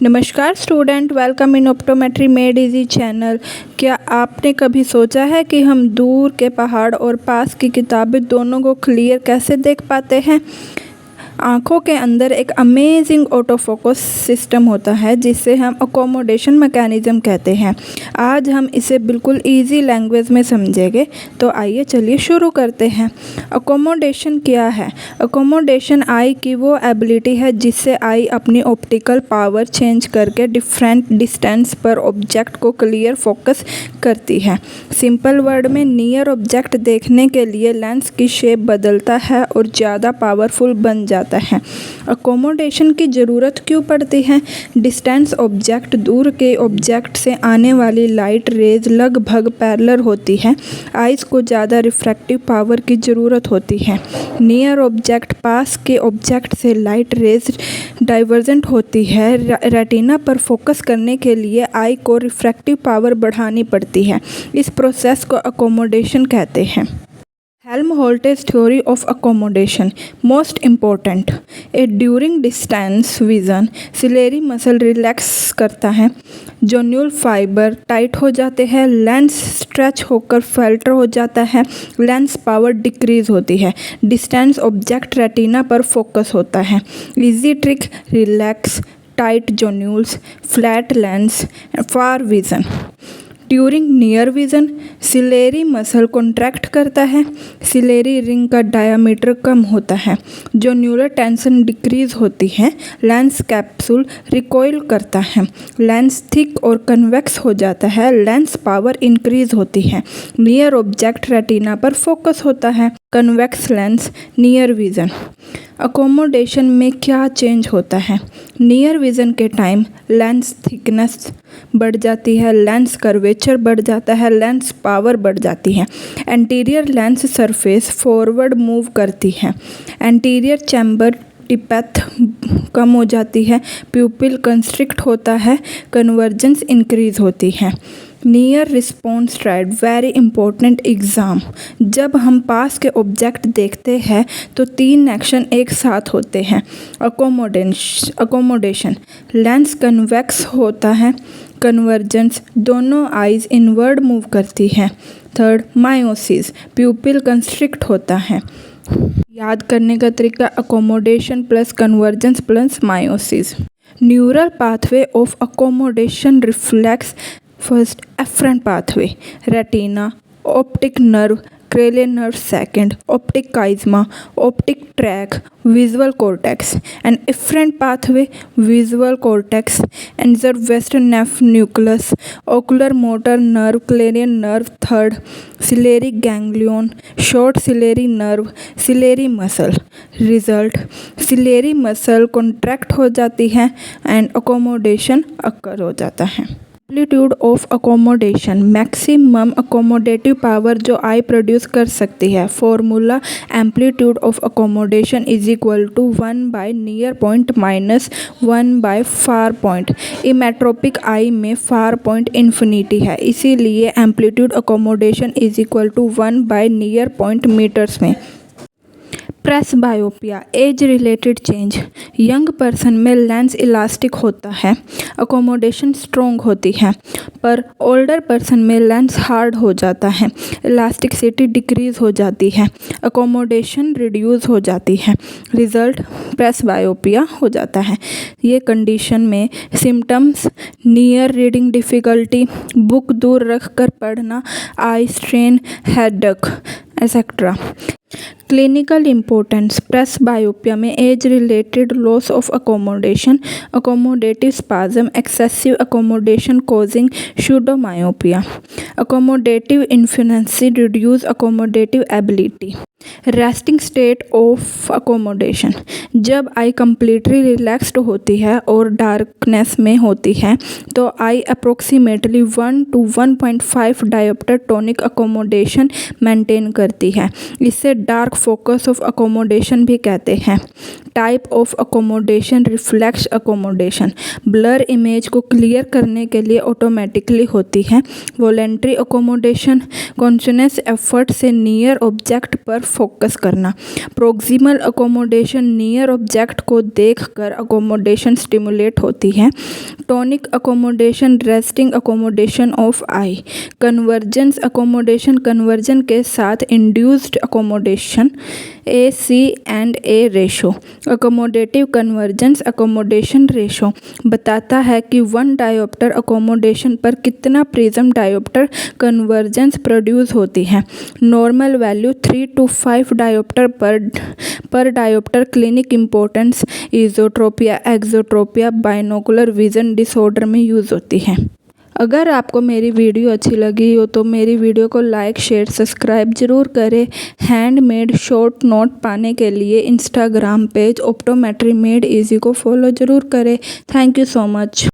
नमस्कार student, welcome in optometry made easy channel. क्या आपने कभी सोचा है कि हम दूर के पहाड़ और पास की किताबें दोनों को क्लियर कैसे देख पाते हैं? आँखों के अंदर एक अमेजिंग ऑटो फोकस सिस्टम होता है जिसे हम अकोमोडेशन मैकेनिज्म कहते हैं। आज हम इसे बिल्कुल इजी लैंग्वेज में समझेंगे, तो आइए चलिए शुरू करते हैं। अकोमोडेशन क्या है? अकोमोडेशन आई की वो एबिलिटी है जिससे आई अपनी ऑप्टिकल पावर चेंज करके डिफरेंट डिस्टेंस पर ऑब्जेक्ट को क्लियर फोकस करती है। सिंपल वर्ड में नियर ऑब्जेक्ट देखने के लिए लेंस की शेप बदलता है और ज़्यादा पावरफुल बन जाता है। अकोमोडेशन की ज़रूरत क्यों पड़ती है? डिस्टेंस ऑब्जेक्ट दूर के ऑब्जेक्ट से आने वाली लाइट रेज लगभग पैरेलल होती है। आइज़ को ज़्यादा रिफ्रैक्टिव पावर की ज़रूरत होती है। नियर ऑब्जेक्ट पास के ऑब्जेक्ट से लाइट रेज डाइवर्जेंट होती है। रेटिना पर फोकस करने के लिए आई को रिफ्रैक्टिव पावर बढ़ानी पड़ती है। इस प्रोसेस को अकोमोडेशन कहते हैं। Helmholtz theory of accommodation most important during distance vision ciliary muscle relax करता है, जोन्यूल फाइबर टाइट हो जाते हैं, लेंस स्ट्रेच होकर फिल्टर हो जाता है, लेंस पावर डिक्रीज होती है, डिस्टेंस ऑब्जेक्ट रेटिना पर फोकस होता है। Easy trick, relax tight zonules, flat lens, far vision. During near vision ciliary muscle contract करता है, सिलेरी रिंग का डायामीटर कम होता है, जोन्यूलर टेंशन डिक्रीज होती है, लेंस कैप्सूल रिकॉइल करता है, लेंस थिक और कन्वेक्स हो जाता है, लेंस पावर इंक्रीज होती है, नियर ऑब्जेक्ट रेटिना पर फोकस होता है, convex lens, near vision. Accommodation में क्या चेंज होता है? नियर विजन के टाइम लेंस थिकनेस बढ़ जाती है, लेंस कर्वेचर बढ़ जाता है, लेंस पावर बढ़ जाती है, anterior lens surface forward move करती है, एंटीरियर चैम्बर डेप्थ कम हो जाती है, प्यूपिल कंस्ट्रिक्ट होता है, कन्वर्जेंस इंक्रीज होती है। Near response time very important exam. जब हम पास के ऑब्जेक्ट देखते हैं तो 3 एक्शन एक साथ होते हैं। अकोमोडेशन लेंस कन्वेक्स होता है, कन्वर्जेंस दोनों आइज इनवर्ड मूव करती है। थर्ड, मायोसिस प्यूपिल कंस्ट्रिक्ट होता है। याद करने का तरीका accommodation plus convergence plus miosis. Neural pathway of accommodation reflex first afferent pathway, retina, optic nerve, cranial nerve second, optic chiasma, optic tract, visual cortex and efferent pathway, visual cortex, Edinger वेस्टर्न नेफ nucleus, ocular motor nerve, cranial nerve third, ciliary ganglion, short ciliary nerve, ciliary muscle. Result, ciliary muscle contract हो जाती है and accommodation occur हो जाता है। Amplitude of accommodation maximum accommodative power जो eye produce कर सकती है। Formula, amplitude of accommodation is equal to 1 by near point minus 1 by far point. Emmetropic eye में फार पॉइंट इन्फिनिटी है, इसीलिए amplitude accommodation is equal to 1 by near point metres में। Presbyopia age related change, young person में lens elastic होता है, accommodation strong होती है, पर ओल्डर पर्सन में लेंस हार्ड हो जाता है, इलास्टिसिटी डिक्रीज हो जाती है, अकोमोडेशन रिड्यूस हो जाती है। रिजल्ट, प्रेस बायोपिया हो जाता है। ये कंडीशन में symptoms near reading difficulty, book दूर रख कर पढ़ना, eye strain, headache etcetera. Clinical importance, presbyopia में age related loss of accommodation, accommodative spasm, excessive accommodation causing pseudomyopia, accommodative infinity reduce accommodative ability. Resting state of accommodation, जब eye completely relaxed होती है और darkness में होती है तो eye approximately 1 to 1.5 dioptre tonic accommodation maintain करती है। इसे डार्क फोकस ऑफ अकोमोडेशन भी कहते हैं। Type of accommodation reflex accommodation, blur image को क्लियर करने के लिए ऑटोमेटिकली होती है। वॉलेंट्री अकोमोडेशन, कॉन्शियस एफर्ट से नियर ऑब्जेक्ट पर फोकस करना। प्रोक्सिमल अकोमोडेशन, नियर ऑब्जेक्ट को देखकर अकोमोडेशन स्टिमुलेट होती है। Tonic accommodation, resting accommodation of I. Convergence accommodation, conversion के साथ induced accommodation, AC/A ratio. Accommodative convergence accommodation ratio बताता है कि 1 डायोप्टर अकोमोडेशन पर कितना प्रिज्म डायोप्टर कन्वर्जेंस प्रोड्यूस होती है। Normal value 3 to 5 dioptre per dioptre. Clinic importance, esotropia, exotropia, binocular vision disorder में यूज़ होती है। अगर आपको मेरी वीडियो अच्छी लगी हो तो मेरी वीडियो को लाइक, शेयर, सब्सक्राइब ज़रूर करें। हैंडमेड शॉर्ट नोट पाने के लिए Instagram page optometry made easy को फॉलो ज़रूर करें। Thank you so much.